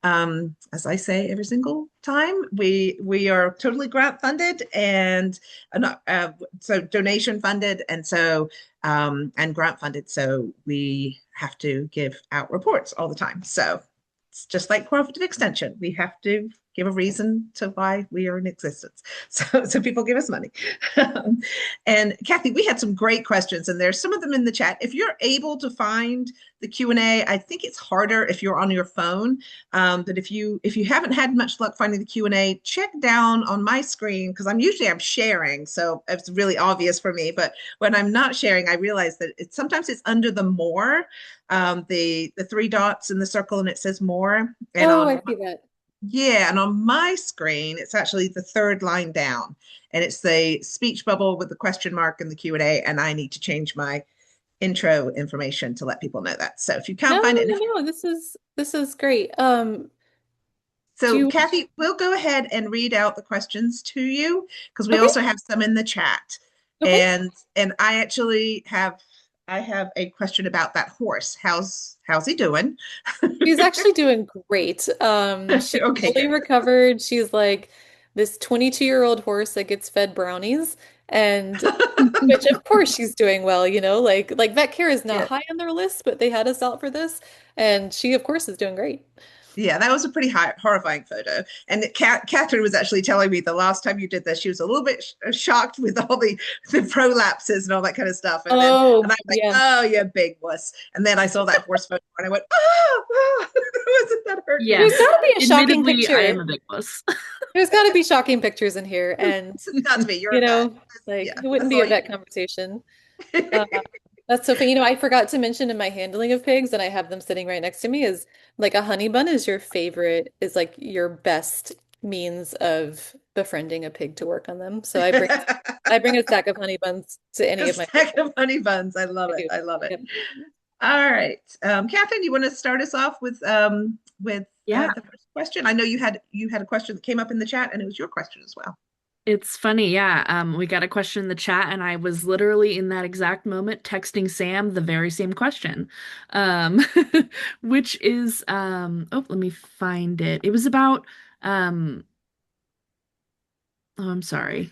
As I say every single time, we are totally grant funded and not so donation funded, and so and grant funded. So we have to give out reports all the time. So it's just like cooperative extension. We have to give a reason to why we are in existence. So people give us money. And Kathy, we had some great questions, and there's some of them in the chat. If you're able to find the Q&A, I think it's harder if you're on your phone. But if you haven't had much luck finding the Q&A, check down on my screen because I'm sharing, so it's really obvious for me. But when I'm not sharing, I realize that sometimes it's under the more, the three dots in the circle, and it says more. And Oh, on I see that. yeah, and on my screen, it's actually the third line down, and it's the speech bubble with the question mark and the Q&A, and I need to change my intro information to let people know that. So if you No, can't find it, no, no, this is great. Do so you Kathy, we'll go ahead and read out the questions to you because we Okay, also have some in the chat. okay. And I have a question about that horse. How's he doing? She's actually doing great. She's Okay, fully good. recovered. She's like this 22-year-old horse that gets fed brownies, and which of course she's doing well, like vet care is not Yeah. high on their list, but they had us out for this, and she of course is doing great. Yeah, that was a pretty horrifying photo. And Catherine was actually telling me the last time you did this, she was a little bit shocked with all the prolapses and all that kind of stuff. And Oh, I'm like, yeah. oh, you big wuss. And then I saw that horse photo and I went, oh, wasn't that hurt me? There's Yes. got to be a shocking Admittedly, I am picture. a big wuss. There's got to be shocking pictures in here. And, It's got to be. You're you a vet. know, like Yeah, it wouldn't that's be all a you vet conversation. Uh, that's so funny. I forgot to mention in my handling of pigs, and I have them sitting right next to me, is like a honey bun is your favorite, is like your best means of befriending a pig to work on them. So need. I bring a stack of honey buns to any A of my pigs. stack of honey buns. I love I it. do. I love it. Yep. All right. Catherine, you want to start us off with Yeah, the first question? I know you had a question that came up in the chat, and it was your question as well. it's funny. Yeah. We got a question in the chat, and I was literally in that exact moment texting Sam the very same question. Um, which is oh, let me find it. It was about um oh, I'm sorry.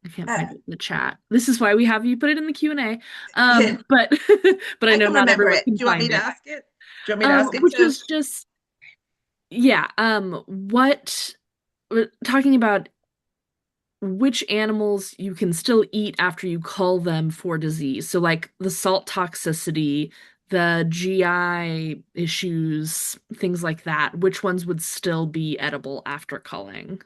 I can't Uh, find it in the chat. This is why we have you put it in the Q&A. yeah, But but I I know can not remember everyone it. can Do you want me find to it. ask it? Do you want me to ask it? Which So, was just yeah, what we're talking about which animals you can still eat after you cull them for disease. So like the salt toxicity, the GI issues, things like that. Which ones would still be edible after culling?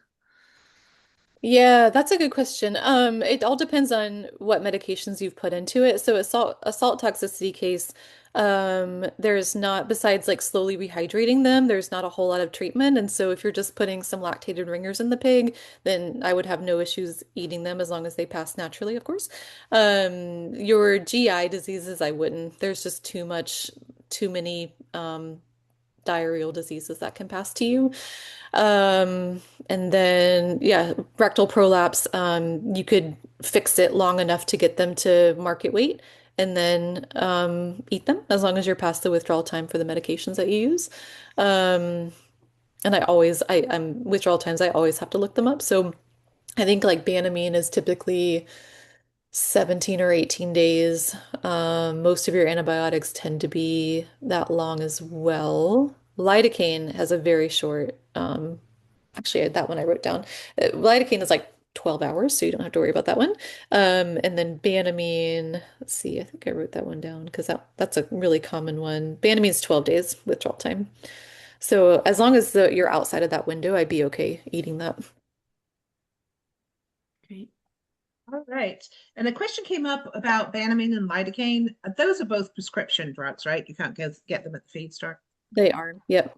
Yeah, that's a good question. It all depends on what medications you've put into it. So a salt toxicity case, there's not, besides like slowly rehydrating them, there's not a whole lot of treatment. And so if you're just putting some lactated ringers in the pig, then I would have no issues eating them as long as they pass naturally, of course. Your GI diseases, I wouldn't. There's just too many diarrheal diseases that can pass to you. And then, yeah, rectal prolapse, you could fix it long enough to get them to market weight and then eat them as long as you're past the withdrawal time for the medications that you use. Um, and I'm withdrawal times, I always have to look them up. So I think like Banamine is typically 17 or 18 days. Most of your antibiotics tend to be that long as well. Lidocaine has a very short, actually, that one I wrote down. Lidocaine is like 12 hours, so you don't have to worry about that one. And then Banamine, let's see, I think I wrote that one down because that's a really common one. Banamine's 12 days withdrawal time. So as long as you're outside of that window, I'd be okay eating that. Great. all right. And a question came up about Banamine and lidocaine. Those are both prescription drugs, right? You can't get them at the feed store, They are. Yep.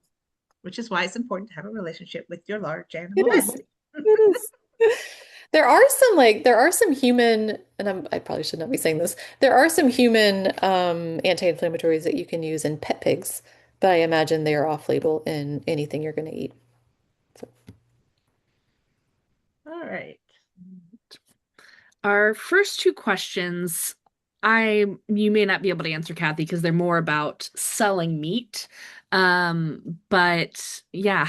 which is why it's important to have a relationship with your large It animal is. vet. It is. There are some human, and I probably should not be saying this. There are some human anti-inflammatories that you can use in pet pigs, but I imagine they are off-label in anything you're going to eat. So, All right. Our first two questions, you may not be able to answer, Kathy, because they're more about selling meat. But yeah,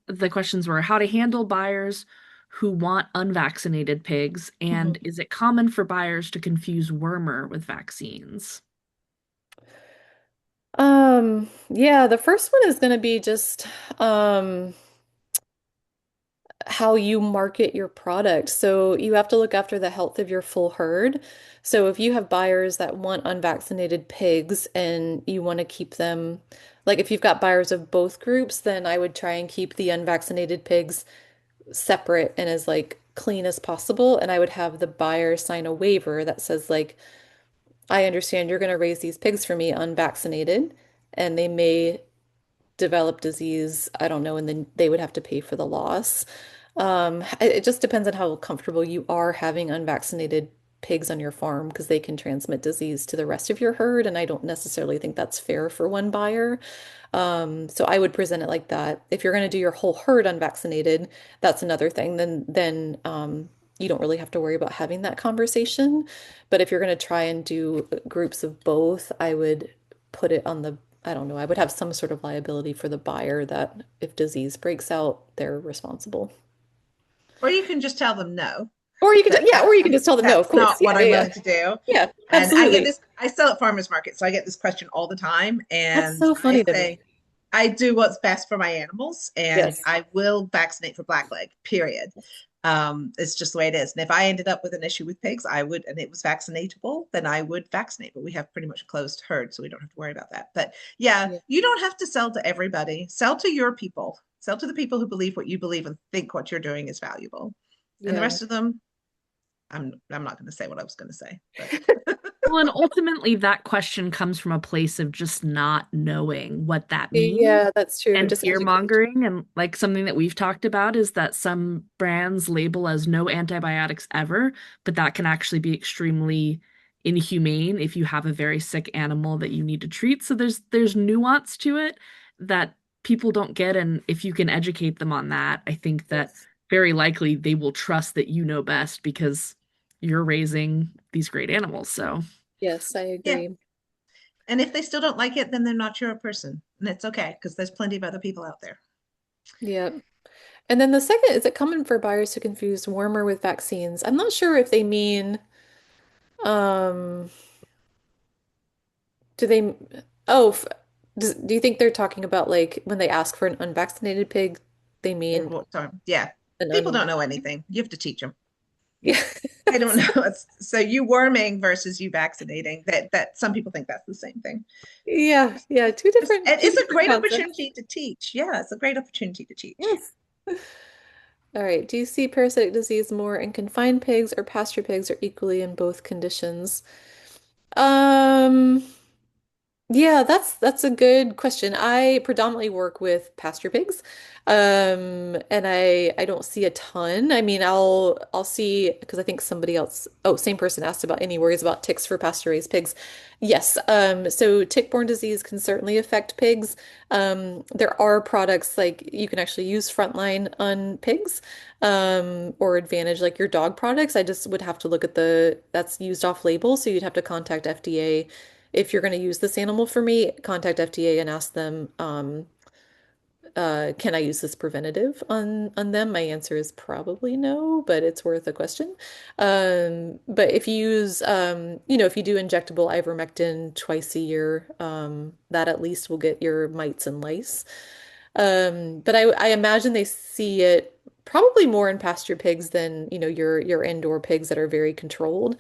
the questions were how to handle buyers who want unvaccinated pigs, and Mhm. is it common for buyers to confuse wormer with vaccines? yeah, the first one is going to be just um, how you market your product. So you have to look after the health of your full herd. So if you have buyers that want unvaccinated pigs and you want to keep them, like if you've got buyers of both groups, then I would try and keep the unvaccinated pigs separate and as like clean as possible. And I would have the buyer sign a waiver that says like, I understand you're going to raise these pigs for me unvaccinated, and they may develop disease, I don't know, and then they would have to pay for the loss. It just depends on how comfortable you are having unvaccinated pigs on your farm because they can transmit disease to the rest of your herd, and I don't necessarily think that's fair for one buyer. So I would present it like that. If you're going to do your whole herd unvaccinated, that's another thing. Then you don't really have to worry about having that conversation. But if you're going to try and do groups of both, I would put it on the I don't know. I would have some sort of liability for the buyer that if disease breaks out, they're responsible. Or you can just tell them no. Or you could, That yeah, or you can just tell them no, of that's course. not Yeah, what I'm yeah, willing to do. yeah, yeah, And I get absolutely. this, I sell at farmers market, so I get this question all the time. That's And so I funny to say, me. I do what's best for my animals, and Yes. I will vaccinate for blackleg, period. It's just the way it is. And if I ended up with an issue with pigs, I would, and it was vaccinatable, then I would vaccinate. But we have pretty much a closed herd, so we don't have to worry about that. But yeah, Yeah. you don't have to sell to everybody. Sell to your people. Sell to the people who believe what you believe and think what you're doing is valuable. And the Yeah. rest of them, I'm not going to say what I was going to say, but Well, and ultimately, that question comes from a place of just not knowing what that means Yeah, that's true. and Just fear educate. mongering. And like something that we've talked about is that some brands label as no antibiotics ever, but that can actually be extremely inhumane if you have a very sick animal that you need to treat. So there's nuance to it that people don't get. And if you can educate them on that, I think that Yes. very likely they will trust that you know best because you're raising these great animals. So. Yes, I yeah. agree. And if they still don't like it, then they're not your person. And it's okay because there's plenty of other people out there. Yeah. And then the second is it common for buyers to confuse warmer with vaccines? I'm not sure if they mean, um, do they, oh, do you think they're talking about like when they ask for an unvaccinated pig, they They mean won't time. Yeah. an People don't un, know anything. You have to teach them. yeah. They don't know. So you worming versus you vaccinating, that some people think that's the same thing. Yeah, yeah, two It's a different great concepts. opportunity to teach. Yeah, it's a great opportunity to teach. Yes. All right. Do you see parasitic disease more in confined pigs or pasture pigs or equally in both conditions? Um, Yeah, that's a good question. I predominantly work with pasture pigs. And I don't see a ton. I mean, I'll see because I think somebody else, oh, same person asked about any worries about ticks for pasture-raised pigs. Yes. So tick-borne disease can certainly affect pigs. There are products like you can actually use Frontline on pigs, or Advantage like your dog products. I just would have to look at that's used off label, so you'd have to contact FDA if you're going to use this animal for me, contact FDA and ask them, can I use this preventative on them? My answer is probably no, but it's worth a question. But if you use, if you do injectable ivermectin twice a year, that at least will get your mites and lice. But I imagine they see it probably more in pasture pigs than, your indoor pigs that are very controlled.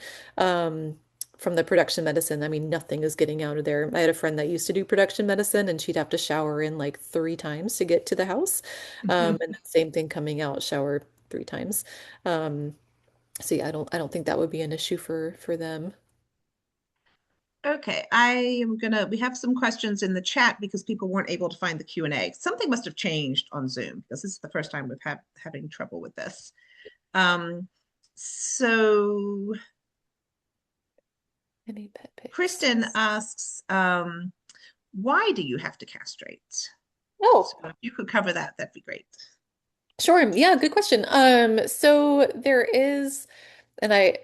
From the production medicine, I mean, nothing is getting out of there. I had a friend that used to do production medicine, and she'd have to shower in like 3 times to get to the house. And same thing coming out, shower 3 times. So yeah, I don't think that would be an issue for them. Okay, we have some questions in the chat because people weren't able to find the Q&A. Something must have changed on Zoom because this is the first time we've had having trouble with this. Um, so Any pet pigs? Kristen asks, why do you have to castrate? Oh, So if you could cover that, that'd be great. sure. Yeah, good question. So there is, and I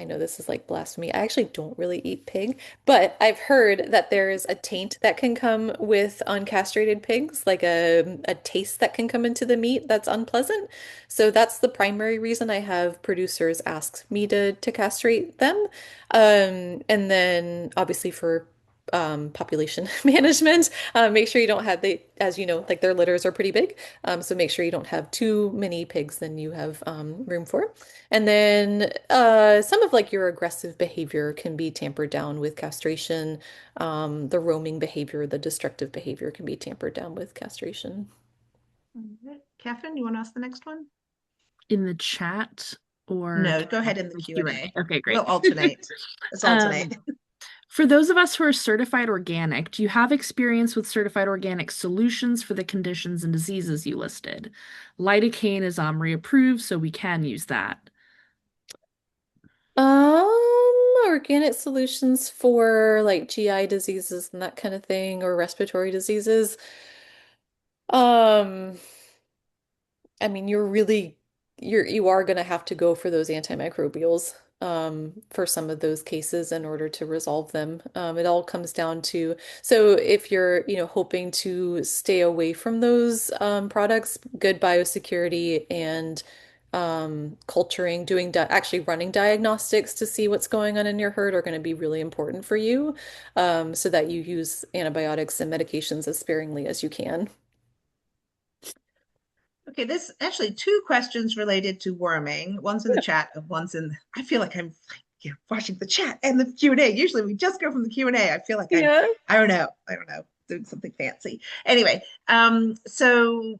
know this is like blasphemy. I actually don't really eat pig, but I've heard that there's a taint that can come with uncastrated pigs, like a taste that can come into the meat that's unpleasant. So that's the primary reason I have producers ask me to castrate them. And then obviously for population management, make sure you don't have as you know, like their litters are pretty big. So make sure you don't have too many pigs than you have room for. And then some of like your aggressive behavior can be tampered down with castration. The roaming behavior, the destructive behavior can be tampered down with castration. Okay. Catherine, you want to ask the next one? In the chat or No, go ahead in the the Q&A. Q&A. Okay, We'll great. alternate. Let's alternate. Um, for those of us who are certified organic, do you have experience with certified organic solutions for the conditions and diseases you listed? Lidocaine is OMRI approved, so we can use that. Organic solutions for like GI diseases and that kind of thing, or respiratory diseases. Um, I mean, you are going to have to go for those antimicrobials for some of those cases in order to resolve them. It all comes down to, so if you're, hoping to stay away from those products, good biosecurity and culturing, doing di actually running diagnostics to see what's going on in your herd are going to be really important for you, so that you use antibiotics and medications as sparingly as you can. Okay, this actually two questions related to worming. One's in the chat, and one's in. I feel like I'm like, watching the chat and the Q&A. Usually we just go from the Q&A. I feel like I'm. Yeah. I don't know, doing something fancy. Anyway, so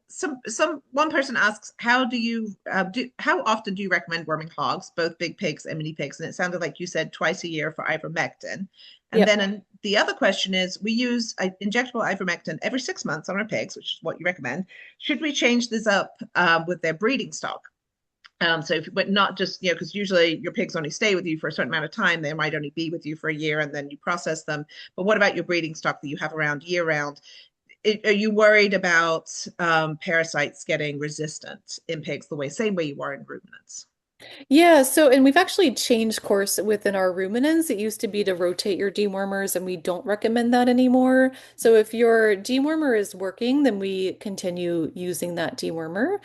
one person asks, how often do you recommend worming hogs, both big pigs and mini pigs? And it sounded like you said twice a year for ivermectin. And Yep. then the other question is, we use injectable ivermectin every 6 months on our pigs, which is what you recommend. Should we change this up with their breeding stock? So, but not just, because usually your pigs only stay with you for a certain amount of time. They might only be with you for a year and then you process them. But what about your breeding stock that you have around year round? Are you worried about parasites getting resistant in pigs same way you are in ruminants? Yeah, so and we've actually changed course within our ruminants. It used to be to rotate your dewormers, and we don't recommend that anymore. So if your dewormer is working, then we continue using that dewormer.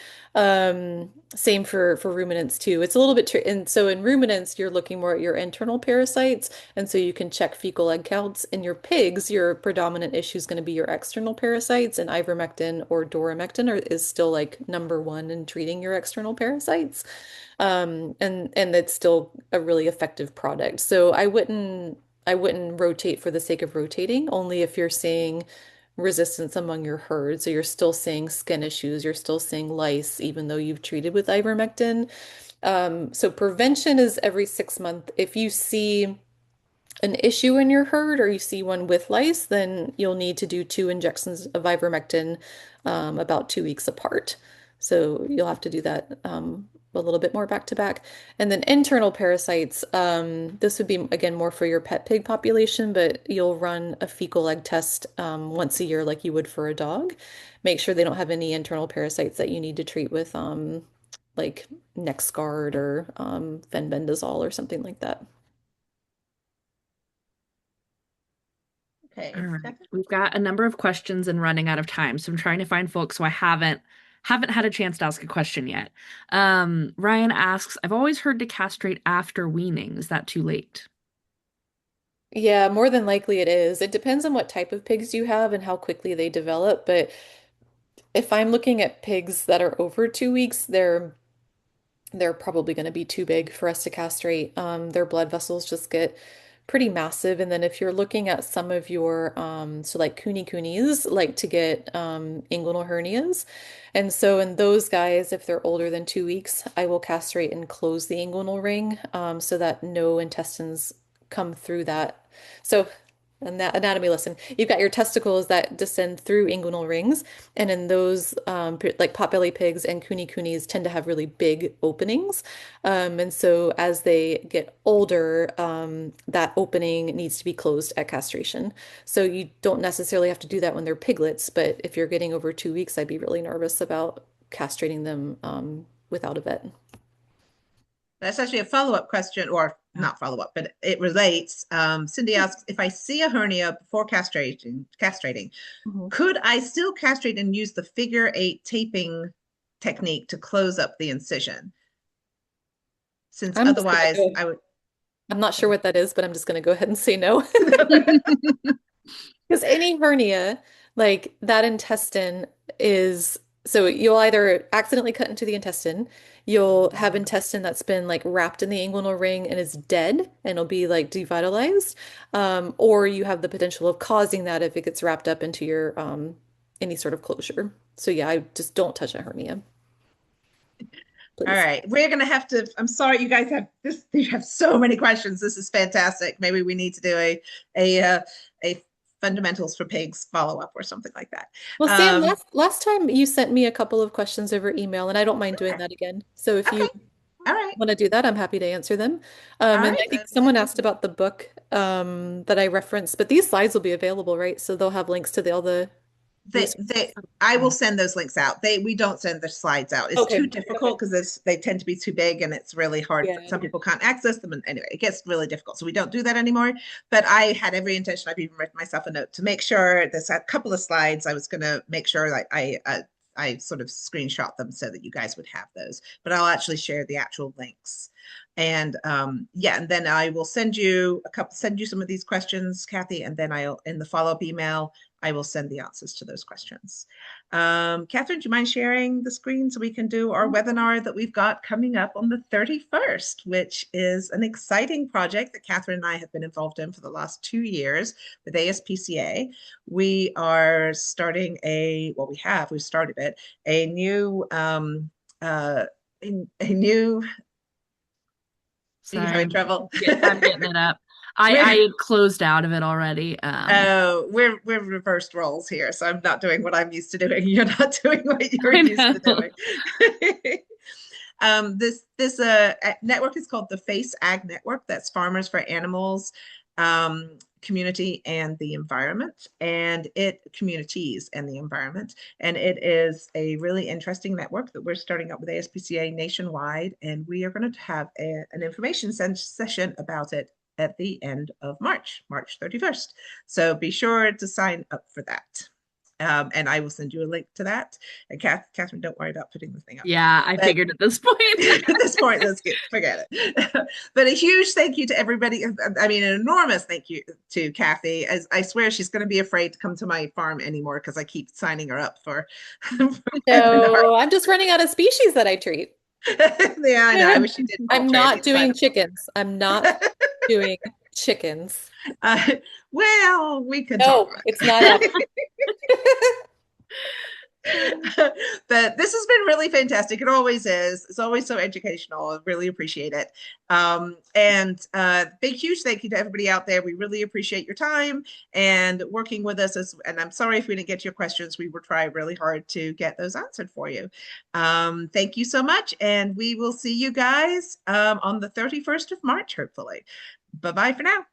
Same for ruminants too. It's a little bit and so in ruminants, you're looking more at your internal parasites, and so you can check fecal egg counts. In your pigs, your predominant issue is going to be your external parasites, and ivermectin or doramectin is still like number one in treating your external parasites. And it's still a really effective product. So I wouldn't rotate for the sake of rotating, only if you're seeing resistance among your herd. So you're still seeing skin issues, you're still seeing lice, even though you've treated with ivermectin. So prevention is every 6 months. If you see an issue in your herd or you see one with lice, then you'll need to do 2 injections of ivermectin about 2 weeks apart. So you'll have to do that a little bit more back to back. And then internal parasites, this would be again more for your pet pig population, but you'll run a fecal egg test once a year like you would for a dog. Make sure they don't have any internal parasites that you need to treat with like NexGard or fenbendazole or something like that. All Okay, right. second. We've got a number of questions and running out of time, so I'm trying to find folks who I haven't had a chance to ask a question yet. Ryan asks, I've always heard to castrate after weaning. Is that too late? Yeah, more than likely it is. It depends on what type of pigs you have and how quickly they develop. But if I'm looking at pigs that are over 2 weeks, they're probably going to be too big for us to castrate. Their blood vessels just get pretty massive. And then if you're looking at some of your, so like kunis like to get inguinal hernias. And so in those guys, if they're older than 2 weeks, I will castrate and close the inguinal ring so that no intestines come through that. So and that anatomy lesson, you've got your testicles that descend through inguinal rings, and in those, like potbelly pigs and kunis tend to have really big openings. And so as they get older, that opening needs to be closed at castration. So you don't necessarily have to do that when they're piglets, but if you're getting over 2 weeks, I'd be really nervous about castrating them, without a vet. That's actually a follow-up question, or Yeah. not follow-up, but it relates. Cindy asks, if I see a hernia before castrating, Mhm. could I still castrate and use the figure 8 taping technique to close up the incision? Since I'm just gonna otherwise go. I would. I'm not sure what that is, but I'm just gonna go ahead and say no. Because any hernia, like that intestine is, so you'll either accidentally cut into the intestine, you'll have intestine that's been like wrapped in the inguinal ring and is dead and it'll be like devitalized, or you have the potential of causing that if it gets wrapped up into your any sort of closure. So yeah, I just don't touch a hernia, All please. right, we're gonna have to. I'm sorry, you guys have this. You have so many questions. This is fantastic. Maybe we need to do a fundamentals for pigs follow up or something like that. Well, Sam, Um, last time you sent me a couple of questions over email, and I don't mind doing sure. that again. So if you Okay. All right. want to do that, I'm happy to answer them. All And I right. think someone asked about the book that I referenced, but these slides will be available, right? So they'll have links to all the resources. I will send those links out. We don't send the slides out. It's too Okay. difficult because they tend to be too big and it's really hard for Yeah. some people can't access them. And anyway, it gets really difficult. So we don't do that anymore. But I had every intention. I've even written myself a note to make sure there's a couple of slides. I was going to make sure that I I sort of screenshot them so that you guys would have those, but I'll actually share the actual links. And yeah, and then I will send you some of these questions, Kathy, and then I'll, in the follow-up email, I will send the answers to those questions. Catherine, do you mind sharing the screen so we can do our webinar that we've got coming up on the 31st, which is an exciting project that Catherine and I have been involved in for the last 2 years with ASPCA. We are starting we've started it, a new, a new, are you Sorry, having trouble? I'm getting it up. I had closed out of it already. Oh, we're reversed roles here, so I'm not doing what I'm used to doing. You're not doing what you're I used to know. doing. This network is called the Face Ag Network. That's Farmers for Animals, Community and the Environment, and communities and the environment. And it is a really interesting network that we're starting up with ASPCA nationwide, and we are going to have an information session about it at the end of March 31st. So be sure to sign up for that. And I will send you a link to that. And Catherine, don't worry about putting the thing up. Yeah, I But figured at this point. at this point, let's forget it. But a huge thank you to everybody. I mean, an enormous thank you to Kathy. As I swear she's going to be afraid to come to my farm anymore because I keep signing her up for webinars. No, I'm just running out of species that I treat. Yeah, I know. I wish you did I'm poultry. I'd be not doing excited. chickens. I'm not doing chickens. Well, we can talk No, about it's not happening. it. But this has been really fantastic. It always is. It's always so educational. I really appreciate it. And big, huge thank you to everybody out there. We really appreciate your time and working with us. And I'm sorry if we didn't get to your questions. We will try really hard to get those answered for you. Thank you so much. And we will see you guys on the 31st of March, hopefully. Bye-bye for now.